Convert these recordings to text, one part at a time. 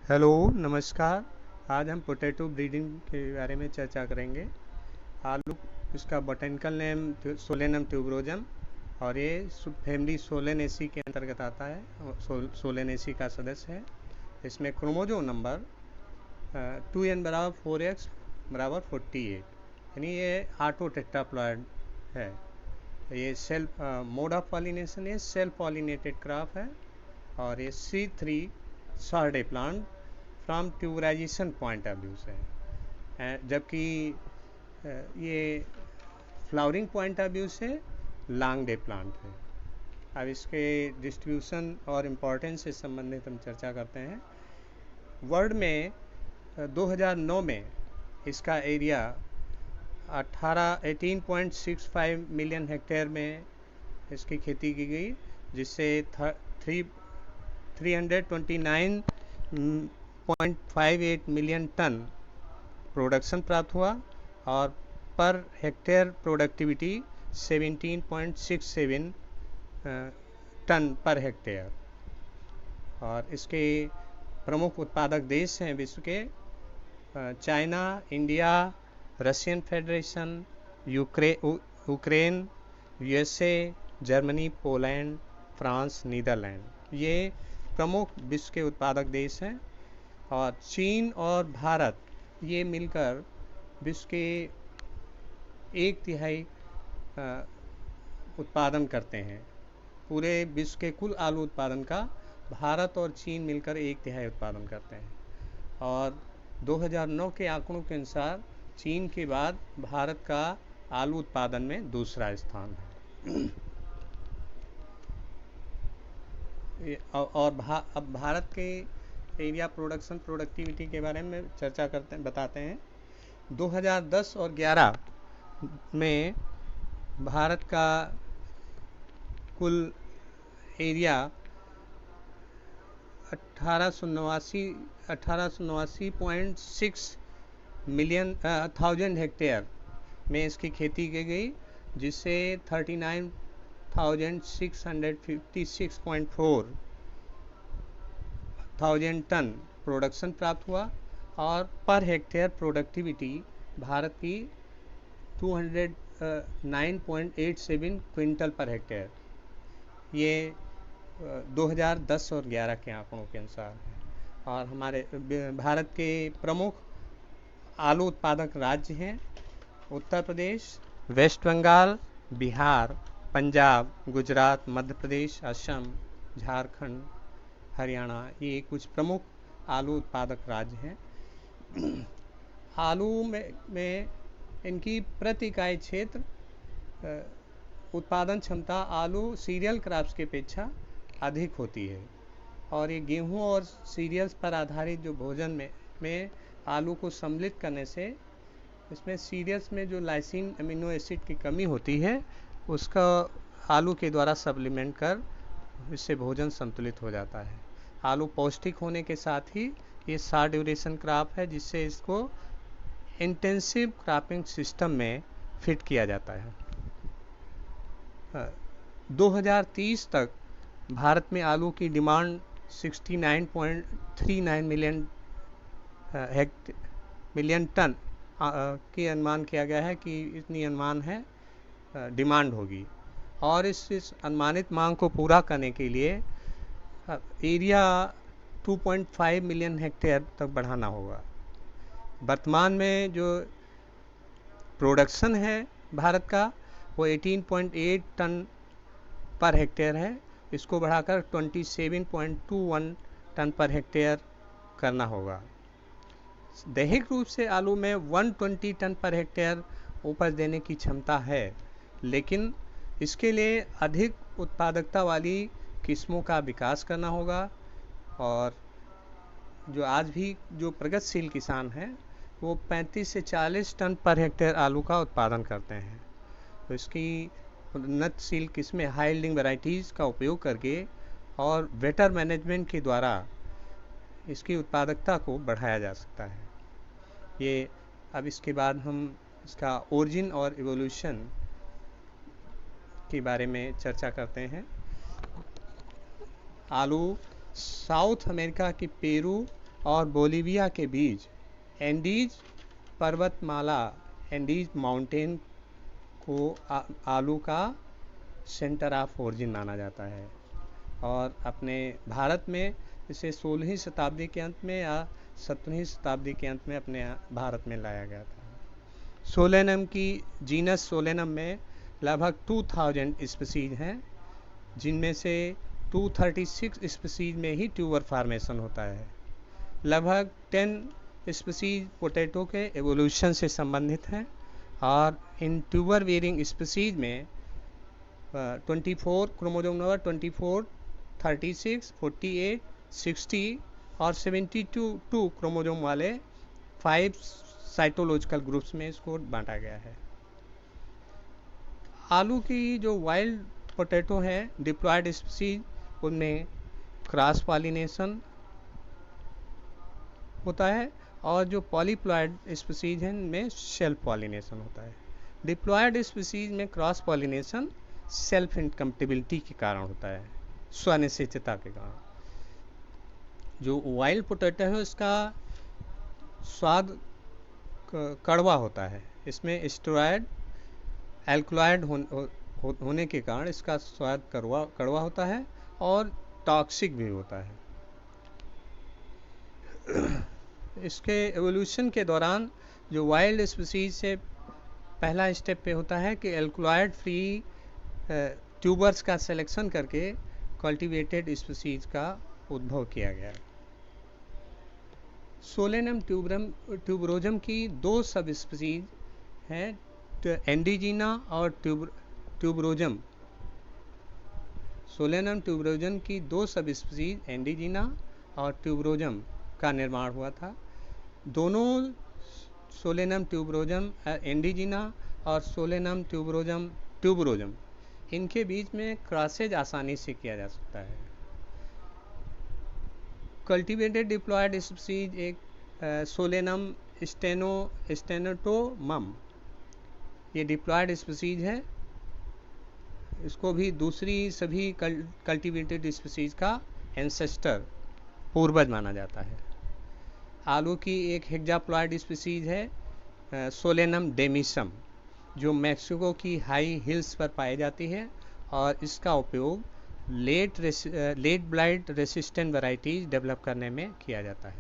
Hello, नमस्कार। आज हम पोटैटो ब्रीडिंग के बारे में चर्चा करेंगे। आलू, इसका बॉटैनिकल नेम सोलेनम ट्यूबरोजम और ये फैमिली सोलेनेसी के अंतर्गत आता है और सोलेनेसी का सदस्य है। इसमें क्रोमोजोम नंबर 2n बराबर 4x बराबर 48, यानी ये ऑटो टेट्राप्लॉइड है। ये सेल्फ मोड ऑफ पॉलिनेशन है, सेल्फ पॉलिनेटेड क्रॉप है और ये C3 short day plant from tuberisation point of view से है, जबकि ये फ्लावरिंग पॉइंट ऑफ व्यू से लॉन्ग डे प्लांट है। अब इसके डिस्ट्रीब्यूशन और इम्पोर्टेंस से संबंधित हम चर्चा करते हैं। वर्ल्ड में 2009 में इसका एरिया 18.65 मिलियन हेक्टेयर में इसकी खेती की गई, जिससे 329.58 मिलियन टन प्रोडक्शन प्राप्त हुआ और per hectare productivity 17.67 ton per hectare. और इसके प्रमुख उत्पादक देश हैं विश्व के China, India, Russian Federation, Ukraine, USA, Germany, Poland, France, Netherlands. ये प्रमुख विश्व के उत्पादक देश हैं और चीन और भारत ये मिलकर विश्व के 1/3 उत्पादन करते हैं। पूरे विश्व के कुल आलू उत्पादन का भारत और चीन मिलकर 1/3 उत्पादन करते हैं और 2009 के आंकड़ों के अनुसार चीन के बाद भारत का आलू उत्पादन में दूसरा स्थान है। और अब भारत के एरिया प्रोडक्शन प्रोडक्टिविटी के बारे में चर्चा करते हैं, बताते हैं। 2010 और 11 में भारत का कुल एरिया 1889.6 मिलियन थाउजेंड हेक्टेयर में इसकी खेती की गई, जिससे 39,656.4 थाउजेंड टन प्रोडक्शन प्राप्त हुआ और पर हेक्टेयर प्रोडक्टिविटी भारत की 209.87 क्विंटल पर हेक्टेयर। ये 2010 और 11 के आंकड़ों के अनुसार है। और हमारे भारत के प्रमुख आलू उत्पादक राज्य हैं उत्तर प्रदेश, वेस्ट बंगाल, बिहार, पंजाब, गुजरात, मध्य प्रदेश, असम, झारखंड, हरियाणा। ये कुछ प्रमुख आलू उत्पादक राज्य हैं। आलू में इनकी प्रति इकाई क्षेत्र उत्पादन क्षमता आलू सीरियल क्रॉप्स की अपेक्षा अधिक होती है और ये गेहूं और सीरियल्स पर आधारित जो भोजन में आलू को सम्मिलित करने से इसमें सीरियल्स में जो लाइसिन अमीनो एसिड की कमी होती है उसका आलू के द्वारा सप्लीमेंट कर इससे भोजन संतुलित हो जाता है। आलू पौष्टिक होने के साथ ही ये शॉर्ट ड्यूरेशन क्रॉप है, जिससे इसको इंटेंसिव क्रॉपिंग सिस्टम में फिट किया जाता है। 2030 तक भारत में आलू की डिमांड 69.39 मिलियन टन की अनुमान किया गया है कि इतनी अनुमान है डिमांड होगी और इस अनुमानित मांग को पूरा करने के लिए एरिया 2.5 मिलियन हेक्टेयर तक बढ़ाना होगा। वर्तमान में जो प्रोडक्शन है भारत का वो 18.8 टन पर हेक्टेयर है, इसको बढ़ाकर 27.21 टन पर हेक्टेयर करना होगा। दैहिक रूप से आलू में 120 टन पर हेक्टेयर उपज देने की क्षमता है, लेकिन इसके लिए अधिक उत्पादकता वाली किस्मों का विकास करना होगा और जो आज भी जो प्रगतिशील किसान हैं वो 35 से 40 टन पर हेक्टेयर आलू का उत्पादन करते हैं। तो इसकी उन्नतशील किस्में हाई यील्डिंग वैरायटीज़ का उपयोग करके और बेटर मैनेजमेंट के द्वारा इसकी उत्पादकता को बढ़ाया जा सकता है। ये अब इसके बाद हम इसका ओरिजिन और इवोल्यूशन के बारे में चर्चा करते हैं। आलू साउथ अमेरिका की पेरू और बोलीविया के बीच एंडीज पर्वतमाला, एंडीज माउंटेन को आलू का सेंटर ऑफ ओरिजिन माना जाता है। और अपने भारत में इसे 16वीं शताब्दी के अंत में या 17वीं शताब्दी के अंत में अपने भारत में लाया गया था। सोलेनम की जीनस सोलेनम में लगभग 2000 स्पीसीज हैं, जिनमें से 236 स्पीसीज में ही ट्यूबर फार्मेशन होता है। लगभग 10 स्पीसीज पोटैटो के एवोल्यूशन से संबंधित हैं और इन ट्यूबर वेयरिंग स्पीसीज में 24 क्रोमोसोम नंबर 24, 36, 48, 60 और 72 क्रोमोसोम वाले 5 साइटोलॉजिकल ग्रुप्स में इसको बांटा गया है। आलू की जो वाइल्ड पोटैटो है डिप्लॉयड स्पीसीज, उनमें क्रॉस पॉलिनेशन होता है और जो पॉलीप्लॉयड स्पीसीज हैं उनमें सेल्फ पॉलिनेशन होता है। डिप्लॉयड स्पीसीज में क्रॉस पॉलिनेशन सेल्फ इनकम्पेटिबिलिटी के कारण होता है, स्वनिश्चितता के कारण। जो वाइल्ड पोटैटो है उसका स्वाद कड़वा होता है, इसमें स्टेरॉयड एल्कलॉयड होने के कारण इसका स्वाद कड़वा होता है और टॉक्सिक भी होता है। इसके एवोल्यूशन के दौरान जो वाइल्ड स्पीसीज से पहला स्टेप पे होता है कि एल्कलॉयड फ्री ट्यूबर्स का सिलेक्शन करके कल्टीवेटेड स्पीसीज का उद्भव किया गया। सोलेनम ट्यूबरोजम की 2 सब स्पीसीज हैं, एंडीजीना और ट्यूबरोजम। सोलेनम ट्यूबरोजम की 2 सब स्पीसीज एंडीजीना और ट्यूबरोजम का निर्माण हुआ था। दोनों सोलेनम ट्यूबरोजम एंडीजीना और सोलेनम ट्यूबरोजम इनके बीच में क्रॉसेज आसानी से किया जा सकता है। कल्टीवेटेड डिप्लॉयड स्पीसीज एक सोलेनम स्टेनोटोमम, ये डिप्लॉयड स्पीसीज है। इसको भी दूसरी सभी कल्टीवेटेड स्पीसीज का एंसेस्टर, पूर्वज माना जाता है। आलू की एक हेक्साप्लॉयड स्पीसीज है सोलेनम डेमिसम, जो मैक्सिको की हाई हिल्स पर पाई जाती है और इसका उपयोग late blight resistant varieties develop करने में किया जाता है।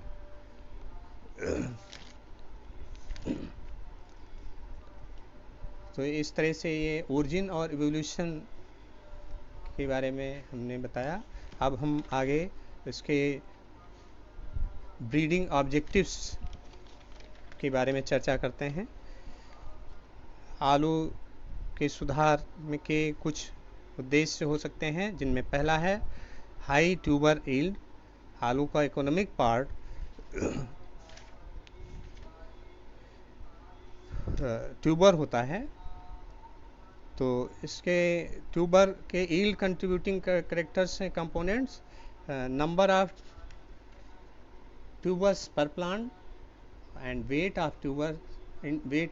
तो इस तरह से ये ओरिजिन और इवोल्यूशन के बारे में हमने बताया। अब हम आगे इसके ब्रीडिंग ऑब्जेक्टिव्स के बारे में चर्चा करते हैं। आलू के सुधार के कुछ उद्देश्य हो सकते हैं, जिनमें पहला है हाई ट्यूबर यील्ड। आलू का इकोनॉमिक पार्ट ट्यूबर होता है, तो इसके ट्यूबर के यील्ड कंट्रीब्यूटिंग कैरेक्टर्स हैं कंपोनेंट्स, नंबर ऑफ ट्यूबर्स पर plant and weight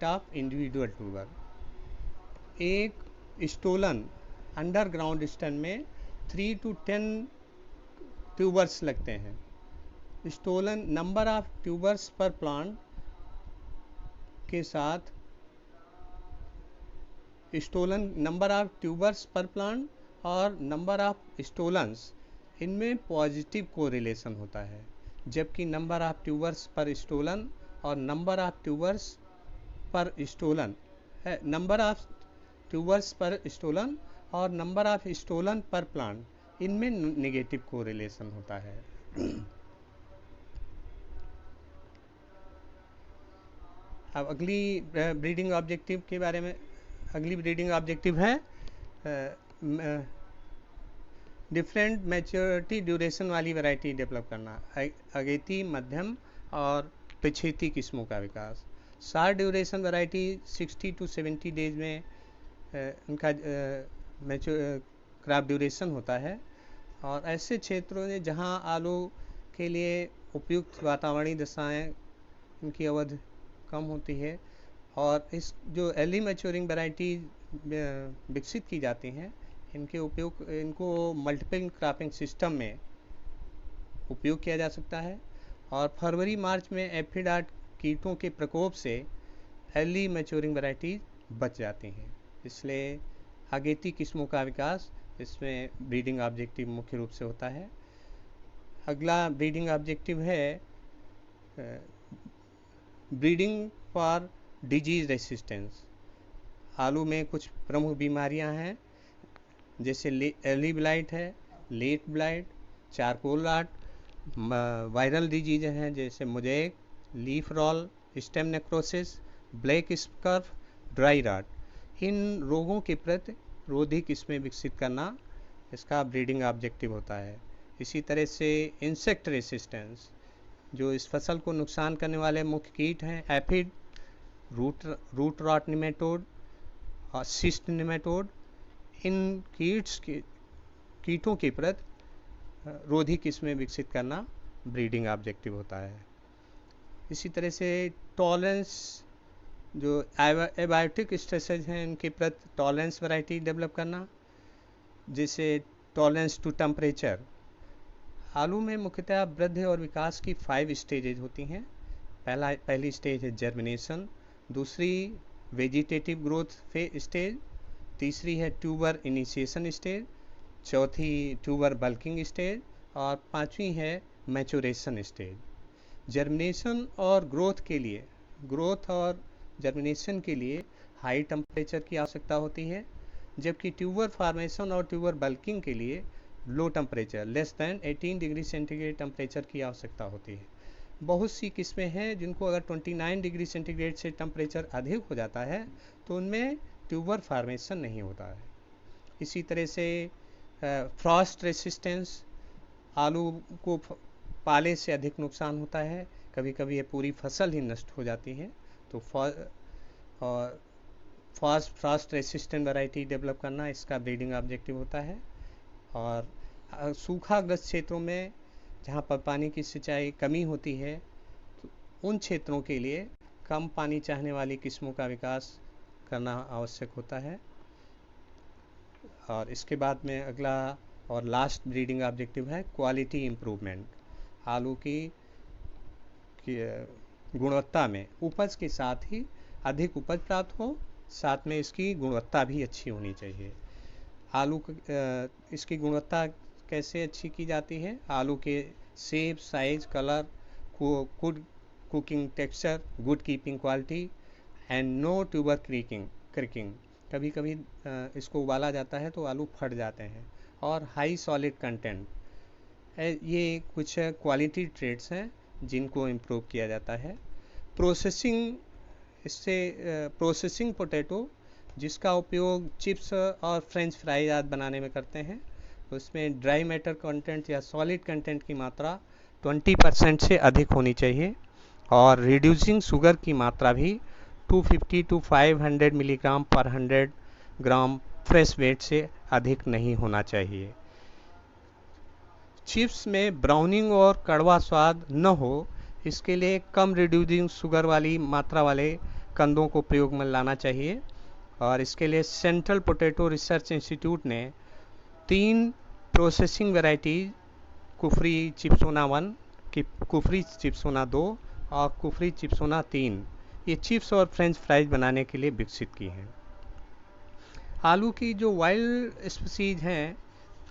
of individual tuber. एक स्टोलन अंडरग्राउंड स्टेम में 3 to 10 ट्यूबर्स लगते हैं। स्टोलन नंबर ऑफ ट्यूबर्स पर प्लांट के साथ स्टोलन नंबर ऑफ ट्यूबर्स पर प्लांट और नंबर ऑफ स्टोलन्स, इनमें पॉजिटिव कोरिलेशन होता है, जबकि नंबर ऑफ ट्यूबर्स पर स्टोलन और नंबर ऑफ ट्यूबर्स पर स्टोलन नंबर ऑफ ट्यूबर्स पर स्टोलन और नंबर ऑफ स्टोलन पर प्लांट, इनमें नेगेटिव कोरिलेशन होता है। अब अगली ब्रीडिंग ऑब्जेक्टिव के बारे में, अगली ब्रीडिंग ऑब्जेक्टिव है डिफरेंट मैच्योरिटी ड्यूरेशन वाली वैरायटी डेवलप करना, अगेती, मध्यम और पिछेती किस्मों का विकास। Short duration variety 60 to 70 days में उनका क्रॉप ड्यूरेशन होता है, और ऐसे क्षेत्रों में जहां आलू के लिए उपयुक्त वातावरणीय दशाएं, उनकी अवधि कम होती है, और इस जो अर्ली मैच्योरिंग वैरायटी विकसित की जाती हैं, इनको मल्टीपल क्रॉपिंग सिस्टम में उपयोग किया जा सकता है। और फरवरी मार्च में एफिड कीटों के प्रकोप से अर्ली मैच्योरिंग वैरायटी बच जाती हैं। इसलिए अगेती किस्मों का विकास इसमें ब्रीडिंग ऑब्जेक्टिव मुख्य रूप से होता है। अगला ब्रीडिंग ऑब्जेक्टिव है ब्रीडिंग फॉर डिजीज रेसिस्टेंस। आलू में कुछ प्रमुख बीमारियां हैं, जैसे अर्ली ब्लाइट है, late blight, charcoal rot, viral disease हैं जैसे mosaic, leaf roll, stem necrosis, black scurf, dry rot. इन रोगों के प्रति रोधी किस्में विकसित करना इसका ब्रीडिंग ऑब्जेक्टिव होता है। इसी तरह से इंसेक्ट रेसिस्टेंस, जो इस फसल को नुकसान करने वाले मुख्य कीट हैं, एफिड, रूट रॉट निमेटोड और सिस्ट निमेटोड, इन कीटों के प्रति रोधी किस्में विकसित करना ब्रीडिंग ऑब्जेक्टिव होता है। इसी तरह से टॉलरेंस, जो एबायोटिक स्ट्रेसेज हैं इनके प्रति टॉलरेंस वैरायटी डेवलप करना, जैसे टॉलरेंस टू टेम्परेचर। आलू में मुख्यतः वृद्धि और विकास की 5 स्टेजेज होती हैं। पहली स्टेज है जर्मिनेशन, दूसरी वेजिटेटिव ग्रोथ स्टेज, तीसरी है ट्यूबर इनिशिएशन स्टेज, चौथी ट्यूबर बल्किंग स्टेज और पांचवी है मैच्योरेशन स्टेज। जर्मिनेशन और ग्रोथ और जर्मिनेशन के लिए हाई टेम्परेचर की आवश्यकता होती है, जबकि ट्यूबर फॉर्मेशन और ट्यूबर बल्किंग के लिए low temperature less than 18 degree centigrade temperature की आवश्यकता होती है। बहुत सी किस्में हैं जिनको अगर 29 डिग्री सेंटीग्रेड से टेम्परेचर अधिक हो जाता है तो उनमें ट्यूबर फॉर्मेशन नहीं होता है। इसी तरह से फ्रॉस्ट रेसिस्टेंस, आलू को पाले से अधिक नुकसान होता है, कभी कभी ये पूरी फसल ही नष्ट हो जाती है। तो फ्रॉस्ट रेसिस्टेंट वैरायटी डेवलप करना इसका ब्रीडिंग ऑब्जेक्टिव होता है। और सूखाग्रस्त क्षेत्रों में जहाँ पर पानी की सिंचाई कमी होती है तो उन क्षेत्रों के लिए कम पानी चाहने वाली किस्मों का विकास करना आवश्यक होता है। और इसके बाद में अगला और लास्ट ब्रीडिंग ऑब्जेक्टिव है क्वालिटी इम्प्रूवमेंट। आलू की गुणवत्ता में उपज के साथ ही अधिक उपज प्राप्त हो, साथ में इसकी गुणवत्ता भी अच्छी होनी चाहिए। आलू इसकी गुणवत्ता कैसे अच्छी की जाती है? आलू के shape, size, colour, good cooking texture, good keeping quality and no tuber cracking. कभी कभी इसको उबाला जाता है तो आलू फट जाते हैं। और हाई सॉलिड कंटेंट, ये कुछ क्वालिटी ट्रेड्स हैं जिनको इम्प्रूव किया जाता है। प्रोसेसिंग पोटैटो, जिसका उपयोग चिप्स और फ्रेंच फ्राइज आदि बनाने में करते हैं, उसमें ड्राई मैटर कंटेंट या सॉलिड कंटेंट की मात्रा 20% से अधिक होनी चाहिए और रिड्यूसिंग शुगर की मात्रा भी 250 to 500 मिलीग्राम पर 100 ग्राम फ्रेश वेट से अधिक नहीं होना चाहिए। चिप्स में ब्राउनिंग और कड़वा स्वाद न हो, इसके लिए कम रिड्यूसिंग शुगर वाली मात्रा वाले कंदों को प्रयोग में लाना चाहिए। और इसके लिए सेंट्रल पोटैटो रिसर्च इंस्टीट्यूट ने 3 प्रोसेसिंग वैरायटीज, कुफरी चिप्सोना 1, कुफरी चिप्सोना 2 और कुफरी चिप्सोना 3, ये चिप्स और फ्रेंच फ्राइज बनाने के लिए विकसित की हैं। आलू की जो वाइल्ड स्पीसीज हैं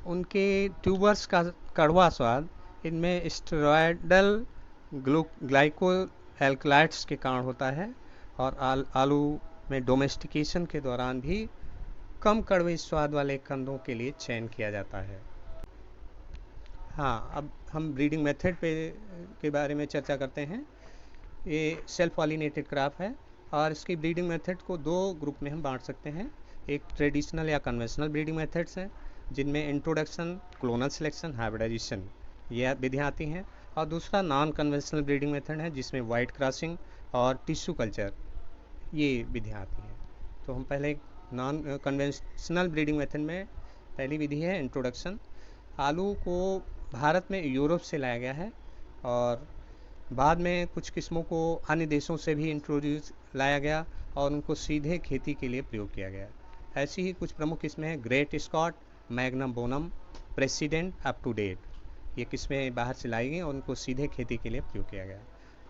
उनके ट्यूबर्स का कड़वा स्वाद इनमें स्टेरॉयडल ग्लाइको एल्कलाइड्स के कारण होता है और आलू में डोमेस्टिकेशन के दौरान भी कम कड़वे स्वाद वाले कंदों के लिए चयन किया जाता है। हाँ, अब हम ब्रीडिंग मेथड के बारे में चर्चा करते हैं। ये सेल्फ पॉलिनेटेड क्रॉप है और इसकी ब्रीडिंग मेथड को 2 ग्रुप में हम बांट सकते हैं। एक ट्रेडिशनल या कन्वेंशनल ब्रीडिंग मेथड्स हैं जिनमें इंट्रोडक्शन, क्लोनल सिलेक्शन, हाइब्रिडाइजेशन ये विधियाँ आती हैं, और दूसरा नॉन कन्वेंशनल ब्रीडिंग मेथड है जिसमें वाइट क्रॉसिंग और टिश्यू कल्चर ये विधियाँ आती हैं। तो हम पहले नॉन कन्वेंशनल ब्रीडिंग मेथड में पहली विधि है इंट्रोडक्शन। आलू को भारत में यूरोप से लाया गया है और बाद में कुछ किस्मों को अन्य देशों से भी इंट्रोड्यूस लाया गया और उनको सीधे खेती के लिए प्रयोग किया गया। ऐसी ही कुछ प्रमुख किस्में हैं Great Scott, Magnum Bonum, President, up to date. ये किस्में बाहर से लाई गई और उनको सीधे खेती के लिए प्रयोग किया गया।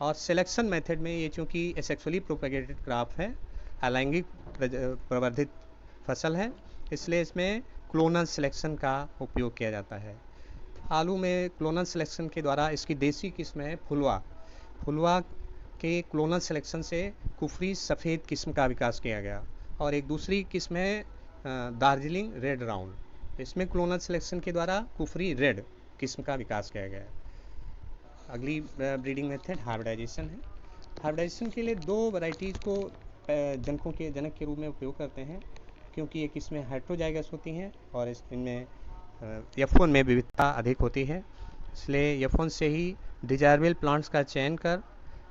और सिलेक्शन मेथड में ये चूँकि एसेक्सुअली प्रोपेगेटेड क्रॉप है, अलैंगिक प्रवर्धित फसल है, इसलिए इसमें क्लोनल सिलेक्शन का उपयोग किया जाता है। आलू में क्लोनल सिलेक्शन के द्वारा इसकी देसी किस्म है फुलवा के क्लोनल सिलेक्शन से कुफरी सफ़ेद किस्म का विकास किया गया। और एक दूसरी किस्म है दार्जिलिंग रेड राउंड, इसमें क्लोनल सिलेक्शन के द्वारा कुफरी रेड किस्म का विकास किया गया। अगली ब्रीडिंग मेथड हाइब्रिडाइजेशन है। हाइब्रिडाइजेशन के लिए 2 वैरायटीज़ को जनक के रूप में उपयोग करते हैं, क्योंकि ये किस्में हेटेरोजाइगस होती हैं और इनमें F1 में विविधता अधिक होती है। इसलिए F1 से ही डिजायरेबल प्लांट्स का चयन कर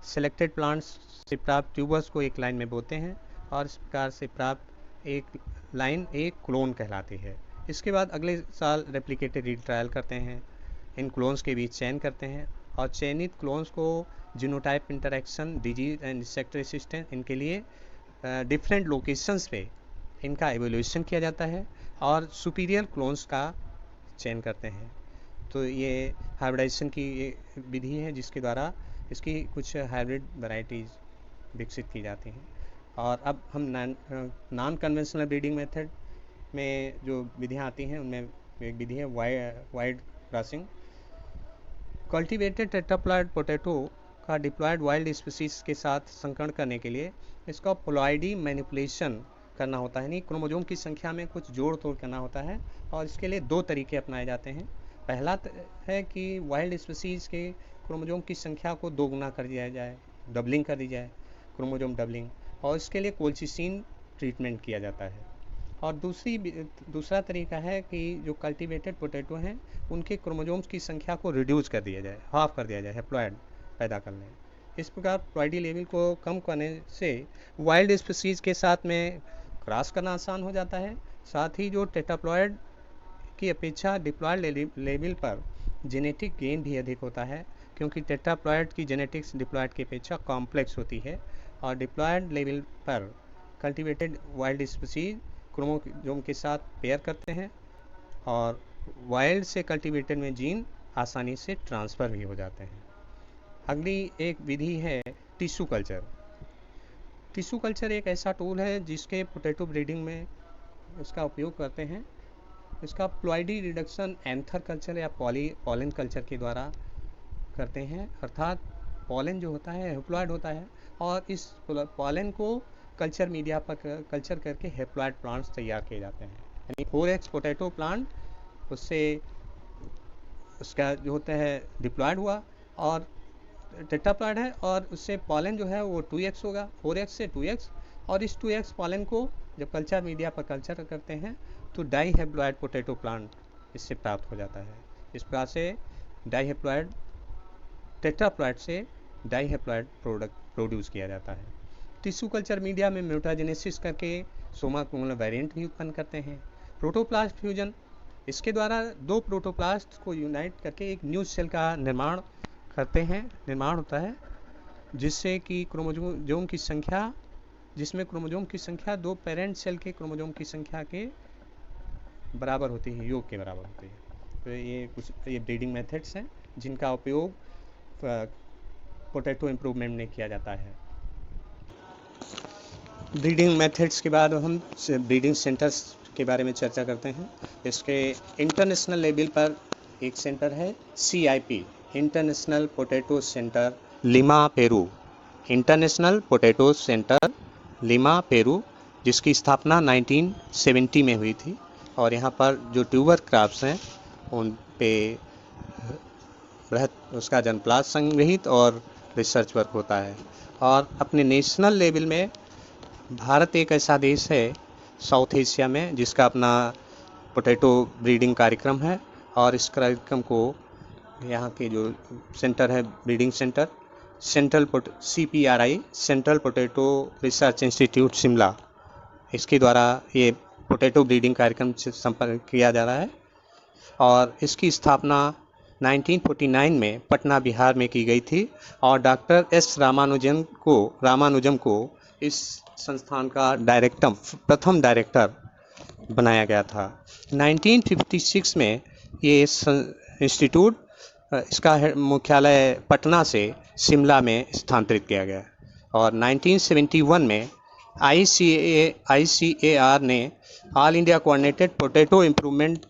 सिलेक्टेड प्लांट्स से प्राप्त ट्यूबर्स को एक लाइन में बोते हैं और इस प्रकार से प्राप्त एक लाइन एक क्लोन कहलाती है। इसके बाद अगले साल रेप्लिकेटेड रीट्रायल करते हैं, इन क्लोन्स के बीच चयन करते हैं और चयनित क्लोन्स को genotype interaction, disease and insect resistance, इनके लिए डिफरेंट लोकेशंस पे इनका एवोल्यूशन किया जाता है और सुपीरियर क्लोन्स का चयन करते हैं। तो ये हाइब्रिडाइजेशन की ये विधि है जिसके द्वारा इसकी कुछ हाइब्रिड वैरायटीज़ विकसित की जाती हैं। और अब हम नॉन कन्वेंशनल ब्रीडिंग मेथड में जो विधियाँ आती हैं उनमें एक विधि है wide crossing. Cultivated tetraploid potato का डिप्लॉयड वाइल्ड स्पीसीज के साथ संकरण करने के लिए इसका प्लॉइडी मैनिपुलेशन करना होता है, यानी क्रोमोजोम की संख्या में कुछ जोड़ तोड़ करना होता है। और इसके लिए 2 तरीके अपनाए जाते हैं। पहला है कि वाइल्ड स्पीसीज के क्रोमोजोम की संख्या को 2 गुना कर दिया जाए, डबलिंग कर दी जाए, क्रोमोजोम डबलिंग, और इसके लिए कोल्चिसिन ट्रीटमेंट किया जाता है। और दूसरा तरीका है कि जो कल्टीवेटेड पोटैटो हैं उनके क्रोमोजोम्स की संख्या को रिड्यूस कर दिया जाए, हाफ कर दिया जाए, हैप्लॉइड पैदा करने। इस प्रकार प्लॉइडी लेवल को कम करने से वाइल्ड स्पीसीज के साथ में क्रॉस करना आसान हो जाता है। साथ ही जो टेट्राप्लॉइड की अपेक्षा डिप्लॉयड लेवल पर जेनेटिक गेन भी अधिक होता है, क्योंकि टेट्राप्लॉइड की जेनेटिक्स डिप्लॉयड की अपेक्षा कॉम्प्लेक्स होती है। और डिप्लॉयड लेवल पर कल्टीवेटेड वाइल्ड स्पीसीज क्रोमोजोम के साथ पेयर करते हैं और वाइल्ड से कल्टीवेटेड में जीन आसानी से ट्रांसफ़र भी हो जाते हैं। अगली एक विधि है टिश्यू कल्चर। टिश्यू कल्चर एक ऐसा टूल है जिसके पोटैटो ब्रीडिंग में इसका उपयोग करते हैं। इसका प्लॉइडी रिडक्शन एंथर कल्चर या पॉलन कल्चर के द्वारा करते हैं, अर्थात पॉलन जो होता है हैप्लॉइड होता है और इस पॉलन को कल्चर मीडिया पर कल्चर करके हैप्लॉइड प्लांट्स तैयार किए जाते हैं। यानी 4x पोटैटो प्लांट उससे उसका जो होता है डिप्लॉयड हुआ और टेट्राप्लॉइड है और उससे पॉलन जो है वो 2x होगा, 4x से 2x, और इस 2x पॉलन को जब कल्चर मीडिया पर कल्चर करते हैं तो डाई हैप्लॉइड पोटैटो प्लांट इससे प्राप्त हो जाता है। इस प्रकार से डाई हैप्लॉइड टेट्राप्लॉइड से डाई हैप्लॉइड प्रोडक्ट प्रोड्यूस किया जाता है। टिश्यू कल्चर मीडिया में म्यूटाजेनेसिस करके सोमा क्लोनल वेरिएंट भी उत्पन्न करते हैं। प्रोटोप्लास्ट फ्यूजन, इसके द्वारा 2 प्रोटोप्लास्ट को यूनाइट करके एक न्यू सेल का निर्माण होता है, जिससे कि क्रोमोजोम की संख्या, जिसमें क्रोमोजोम की संख्या 2 पेरेंट सेल के क्रोमोजोम की संख्या के बराबर होती है, योग के बराबर होती है। तो ये ब्रीडिंग मेथड्स हैं जिनका उपयोग पोटैटो इम्प्रूवमेंट में किया जाता है। ब्रीडिंग मेथड्स के बाद हम ब्रीडिंग सेंटर्स के बारे में चर्चा करते हैं। इसके इंटरनेशनल लेवल पर एक सेंटर है CIP, international potato centre lima Peru, international potato centre lima Peru, जिसकी स्थापना 1970 में हुई थी। और यहाँ पर जो ट्यूबर क्रॉप्स हैं उन पे बृहत उसका जनप्लास संग्रहित और रिसर्च वर्क होता है। और अपने नेशनल लेवल में भारत एक ऐसा देश है साउथ एशिया में जिसका अपना पोटैटो ब्रीडिंग कार्यक्रम है। और इस कार्यक्रम को यहाँ के जो सेंटर है breeding centre CPRI, central potato research institute Shimla, इसके द्वारा ये पोटैटो ब्रीडिंग कार्यक्रम से संपर्क किया जा रहा है। और इसकी स्थापना 1949 में पटना बिहार में की गई थी और डॉक्टर S रामानुजम को इस संस्थान का प्रथम डायरेक्टर बनाया गया था। 1956 में ये इंस्टीट्यूट इसका मुख्यालय पटना से शिमला में स्थानांतरित किया गया और 1971 में ICAR ने all India coordinated potato improvement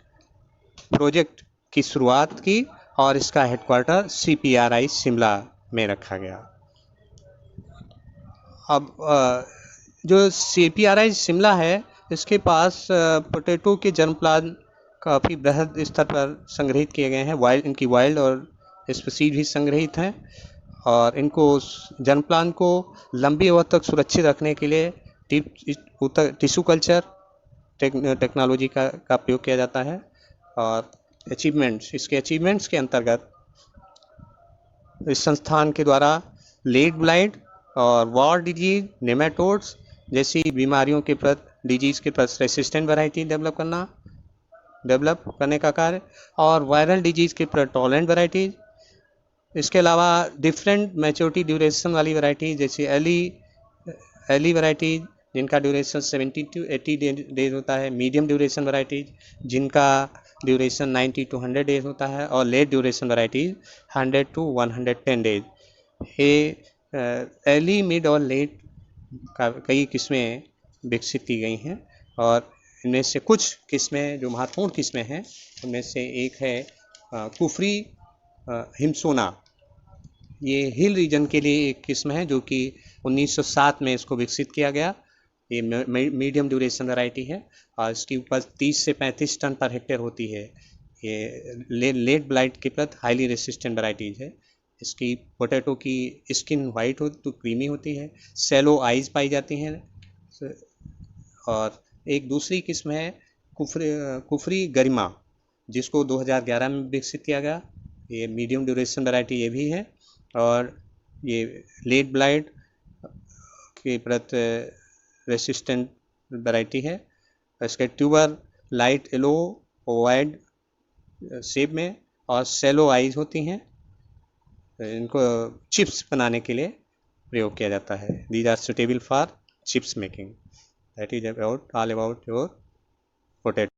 project की शुरुआत की और इसका हेडक्वार्टर CPRI शिमला में रखा गया। अब जो CPRI शिमला है, इसके पास पोटैटो के जर्म प्लांट काफ़ी बृहद स्तर पर संग्रहित किए गए हैं। इनकी वाइल्ड और स्पीसीज भी संग्रहित हैं और इनको जर्म प्लांट को लंबी अवधि तक सुरक्षित रखने के लिए टिश्यू कल्चर टेक्नोलॉजी का प्रयोग किया जाता है। और इसके अचीवमेंट्स के अंतर्गत इस संस्थान के द्वारा लेड ब्लाइट और वॉर डिजीज, नेमाटोड्स जैसी बीमारियों के प्रति रेसिस्टेंट वैरायटी डेवलप करने का कार्य और वायरल डिजीज के प्रति टॉलरेंट वैरायटीज, इसके अलावा डिफरेंट मैच्योरिटी ड्यूरेशन वाली वैरायटीज जैसे अर्ली वैरायटीज जिनका ड्यूरेशन 70 to 80 डेज होता है, मीडियम ड्यूरेशन वैरायटीज जिनका ड्यूरेशन 90 to 100 डेज होता है और late duration varieties 100 to 110 days. ये अर्ली, मिड और लेट का कई किस्में विकसित की गई हैं और इनमें से कुछ किस्में जो महत्वपूर्ण किस्में हैं उनमें से एक है कुफरी हिमसोना। ये हिल रीजन के लिए एक किस्म है जो कि 1907 में इसको विकसित किया गया। ये मीडियम ड्यूरेशन वैरायटी है और इसकी उपज 30 से 35 टन पर हेक्टेयर होती है। ये लेट ब्लाइट के प्रति हाईली रेसिस्टेंट वैरायटीज है। इसकी पोटैटो की स्किन वाइट हो तो क्रीमी होती है, सेलो आइज पाई जाती हैं। और एक दूसरी किस्म है कुफरी गरिमा जिसको 2011 में विकसित किया गया। ये मीडियम ड्यूरेशन वैरायटी ये भी है और ये लेट ब्लाइट के प्रति रेसिस्टेंट वैरायटी है। इसके ट्यूबर लाइट येलो ओवाइड शेप में और सेलो आइज होती हैं। इनको चिप्स बनाने के लिए प्रयोग किया जाता है। These are suitable for chips making. That is all about your potato.